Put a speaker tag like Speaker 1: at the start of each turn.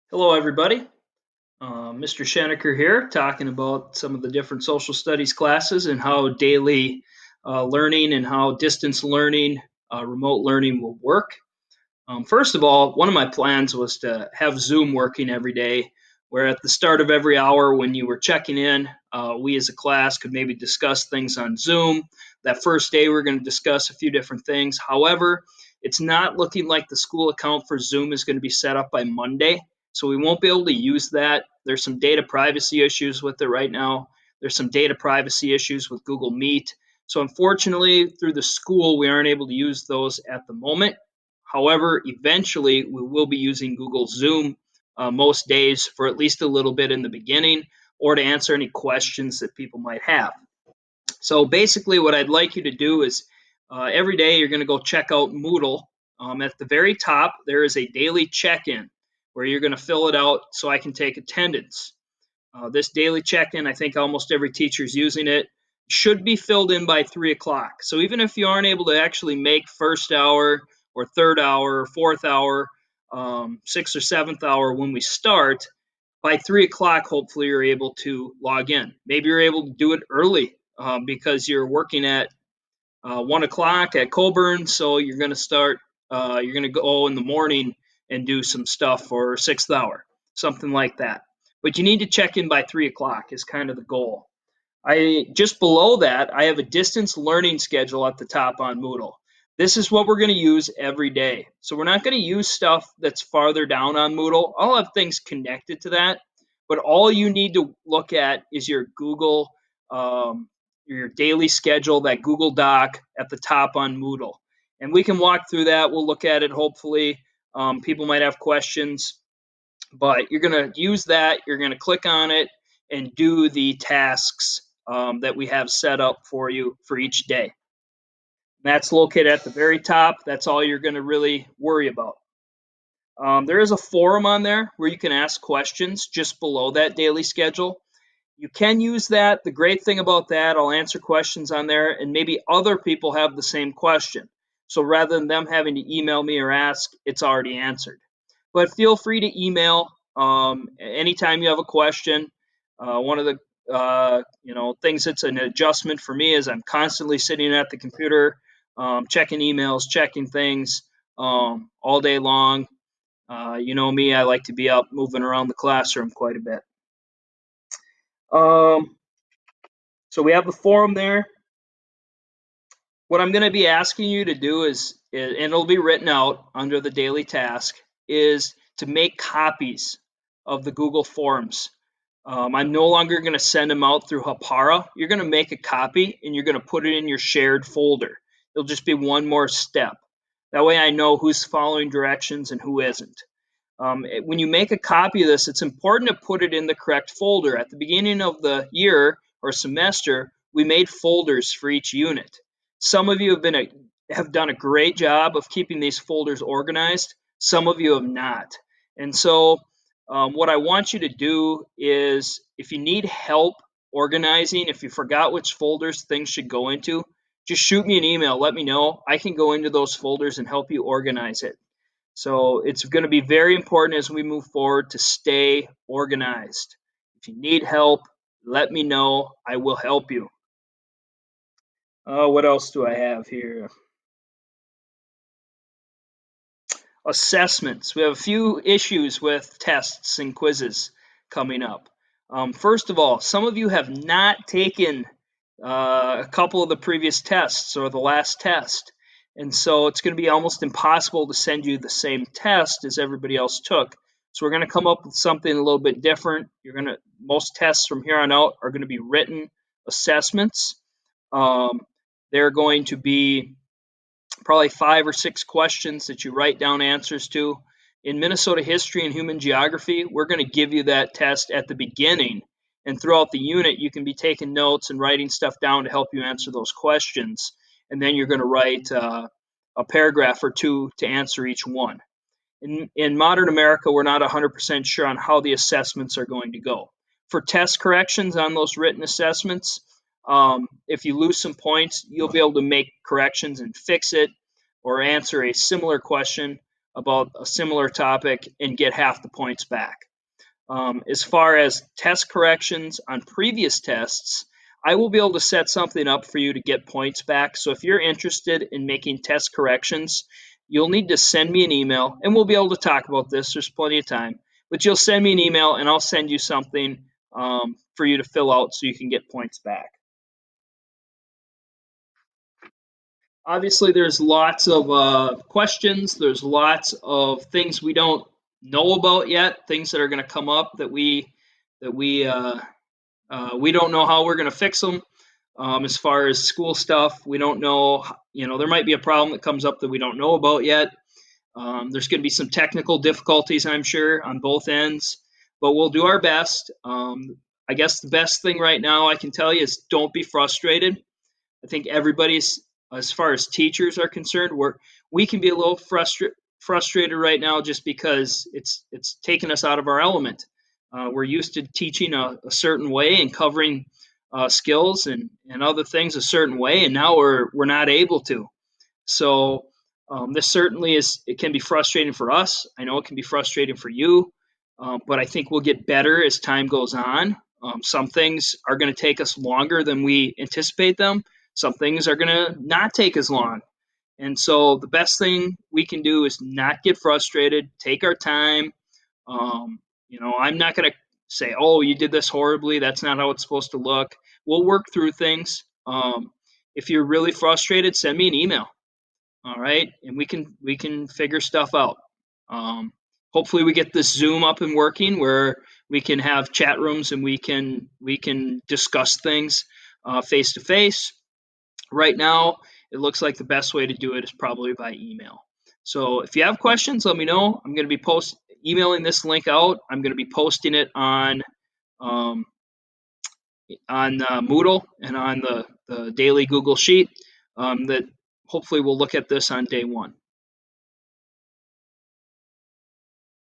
Speaker 1: Hello, everybody. Mr. Schenecker here, talking about some of the different social studies classes and how daily learning and how distance learning, remote learning will work. First of all, one of my plans was to have Zoom working every day, where at the start of every hour when you were checking in, we as a class could maybe discuss things on Zoom. That first day, we're going to discuss a few different things. However, it's not looking like the school account for Zoom is going to be set up by Monday, so we won't be able to use that. There's some data privacy issues with it right now. There's some data privacy issues with Google Meet. So unfortunately, through the school, we aren't able to use those at the moment. However, eventually we will be using Google Zoom most days for at least a little bit in the beginning or to answer any questions that people might have. So basically what I'd like you to do is every day you're going to go check out Moodle. At the very top, there is a daily check-in where you're going to fill it out so I can take attendance. This daily check-in, I think almost every teacher is using it, should be filled in by 3 o'clock. So even if you aren't able to actually make first hour or third hour or fourth hour, sixth or seventh hour when we start, by 3 o'clock, hopefully you're able to log in. Maybe you're able to do it early because you're working at 1 o'clock at Coburn, so you're going to start, you're going to go in the morning and do some stuff for sixth hour, something like that. But you need to check in by 3 o'clock is kind of the goal. Just below that, I have a distance learning schedule at the top on Moodle. This is what we're going to use every day. So we're not going to use stuff that's farther down on Moodle. I'll have things connected to that, but all you need to look at is your Google, your daily schedule, that Google Doc at the top on Moodle. And we can walk through that. We'll look at it hopefully. People might have questions, but you're going to use that. You're going to click on it and do the tasks that we have set up for you for each day. That's located at the very top. That's all you're going to really worry about. There is a forum on there where you can ask questions just below that daily schedule. You can use that. The great thing about that, I'll answer questions on there, and maybe other people have the same question. So rather than them having to email me or ask, it's already answered. But feel free to email anytime you have a question. One of the things that's an adjustment for me is I'm constantly sitting at the computer, checking emails, checking things all day long. You know me, I like to be out moving around the classroom quite a bit. Um, so we have the forum there. What I'm going to be asking you to do and it'll be written out under the daily task, is to make copies of the Google Forms. I'm no longer going to send them out through Hapara. You're going to make a copy and you're going to put it in your shared folder. It'll just be one more step. That way I know who's following directions and who isn't. When you make a copy of this, it's important to put it in the correct folder. At the beginning of the year or semester, we made folders for each unit. Some of you have done a great job of keeping these folders organized. Some of you have not. And so what I want you to do is, if you need help organizing, if you forgot which folders things should go into, just shoot me an email. Let me know. I can go into those folders and help you organize it. So it's going to be very important as we move forward to stay organized. If you need help, let me know. I will help you. What else do I have here? Assessments. We have a few issues with tests and quizzes coming up. First of all, some of you have not taken a couple of the previous tests or the last test. And so it's going to be almost impossible to send you the same test as everybody else took. So we're going to come up with something a little bit different. Most tests from here on out are going to be written assessments. They're going to be probably 5 or 6 questions that you write down answers to. In Minnesota history and human geography, we're going to give you that test at the beginning. And throughout the unit, you can be taking notes and writing stuff down to help you answer those questions. And then you're going to write a paragraph or two to answer each one. In modern America, we're not 100% sure on how the assessments are going to go. For test corrections on those written assessments, if you lose some points, you'll be able to make corrections and fix it or answer a similar question about a similar topic and get half the points back. As far as test corrections on previous tests, I will be able to set something up for you to get points back. So if you're interested in making test corrections, you'll need to send me an email, and we'll be able to talk about this. There's plenty of time. But you'll send me an email, and I'll send you something for you to fill out so you can get points back. Obviously, there's lots of questions. There's lots of things we don't know about yet, things that are going to come up that we don't know how we're going to fix them. As far as school stuff, we don't know. There might be a problem that comes up that we don't know about yet. There's going to be some technical difficulties, I'm sure, on both ends, but we'll do our best. I guess the best thing right now I can tell you is don't be frustrated. I think everybody's, as far as teachers are concerned, we can be a little frustrated right now just because it's taken us out of our element. We're used to teaching a certain way and covering skills and other things a certain way, and now we're not able to. So this certainly it can be frustrating for us. I know it can be frustrating for you, but I think we'll get better as time goes on. Some things are going to take us longer than we anticipate them. Some things are going to not take as long. And so the best thing we can do is not get frustrated, take our time. I'm not going to say, oh, you did this horribly. That's not how it's supposed to look. We'll work through things. If you're really frustrated, send me an email. All right, and we can figure stuff out. Hopefully, we get this Zoom up and working where we can have chat rooms and we can discuss things face to face. Right now, it looks like the best way to do it is probably by email. So if you have questions, let me know. I'm going to be emailing this link out. I'm going to be posting it um, on Moodle and on the daily Google Sheet that hopefully we'll look at this on day one.